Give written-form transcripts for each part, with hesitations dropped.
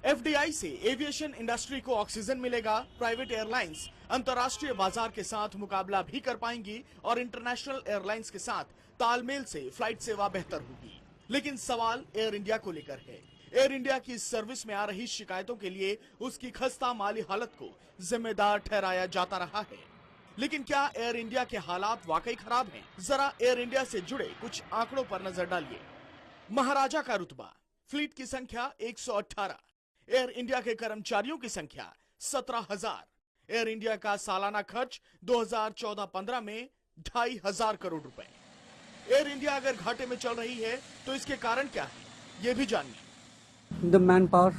FDI से aviation industry को oxygen मिलेगा, प्राइवेट एयरलाइंस अंतर्राष्ट्रीय बाजार के साथ मुकाबला भी कर पाएंगी और इंटरनेशनल एयरलाइंस के साथ तालमेल से फ्लाइट सेवा बेहतर होगी। लेकिन सवाल एयर इंडिया को लेकर है। एयर इंडिया की इस सर्विस में आ रही शिकायतों के लिए उसकी खस्ता माली हालत को जिम्मेदार ठहराया जाता रहा है। लेकिन क्या एयर इंडिया के हालात वाकई खराब हैं? जरा एयर इंडिया से जुड़े कुछ आंकड़ों पर नजर डालिए। महाराजा का रुतबा, फ्लीट की संख्या 118, एयर इंडिया के कर्मचारियों की संख्या 17,000, एयर इंडिया का सालाना खर्च 2014-15 में 2,500 करोड़ रुपए। एयर इंडिया अगर घाटे में चल रही है तो इसके कारण क्या है, ये भी जानिए। The manpower,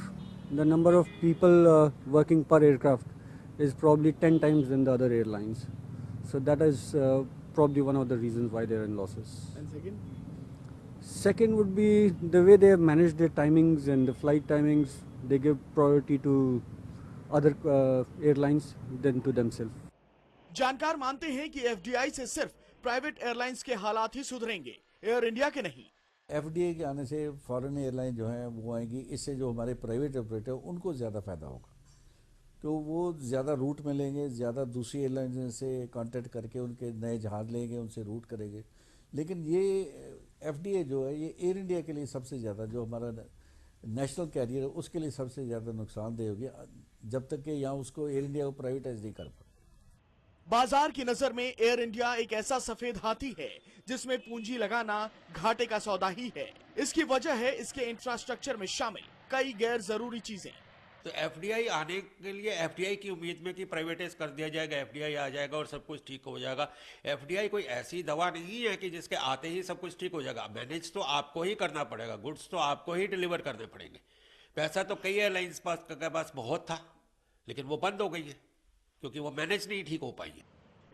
the number of people working per aircraft is probably 10 times than the other airlines. So that is probably one of the reasons why they are in losses. And second? Second would be the way they have managed their timings and the flight timings. They give priority to other airlines than to themselves. जानकार मानते हैं कि FDI से सिर्फ private airlines के हालात ही सुधरेंगे, air India के नहीं। एफडीए के आने से फॉरेन एयरलाइन जो है वो आएंगी, इससे जो हमारे प्राइवेट ऑपरेटर उनको ज़्यादा फ़ायदा होगा, तो वो ज़्यादा रूट में लेंगे, ज़्यादा दूसरी एयरलाइन से कांटेक्ट करके उनके नए जहाज़ लेंगे, उनसे रूट करेंगे। लेकिन ये एफडीए जो है ये एयर इंडिया के लिए सबसे ज़्यादा, जो हमारा नेशनल कैरियर है उसके लिए सबसे ज़्यादा नुकसानदेह होगी, जब तक कि यहाँ उसको एयर इंडिया को प्राइवेटाइज नहीं कर पाए। बाजार की नजर में एयर इंडिया एक ऐसा सफेद हाथी है जिसमें पूंजी लगाना घाटे का सौदा ही है। इसकी वजह है इसके इंफ्रास्ट्रक्चर में शामिल कई गैर जरूरी चीजें। तो एफडीआई आने के लिए एफडीआई की उम्मीद में कि प्राइवेटाइज कर दिया जाएगा, एफडीआई आ जाएगा और सब कुछ ठीक हो जाएगा। एफडीआई कोई ऐसी दवा नहीं है कि जिसके आते ही सब कुछ ठीक हो जाएगा। मैनेज तो आपको ही करना पड़ेगा, गुड्स तो आपको ही डिलीवर करने पड़ेंगे। पैसा तो कई एयरलाइंस के पास बहुत था, लेकिन वो बंद हो गई है क्योंकि वो मैनेज नहीं ठीक हो पाई है।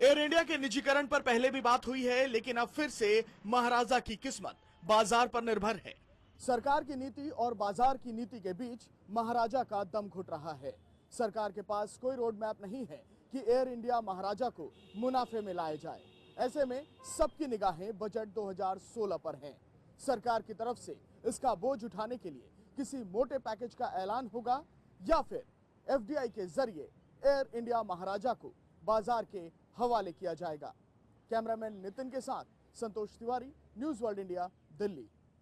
एयर इंडिया के निजीकरण पर पहले भी बात हुई है, लेकिन अब फिर से महाराजा की किस्मत बाजार पर निर्भर है। सरकार की नीति और बाजार की नीति के बीच महाराजा का दम घुट रहा है। सरकार के पास कोई रोड मैप नहीं है कि एयर इंडिया महाराजा को मुनाफे में लाया जाए। ऐसे में सबकी निगाहें बजट 2016 पर हैं। सरकार की तरफ से इसका बोझ उठाने के लिए किसी मोटे पैकेज का ऐलान होगा या फिर एफडीआई के जरिए एयर इंडिया महाराजा को बाजार के हवाले किया जाएगा। कैमरामैन नितिन के साथ Santosh Tiwari, news world India, Delhi.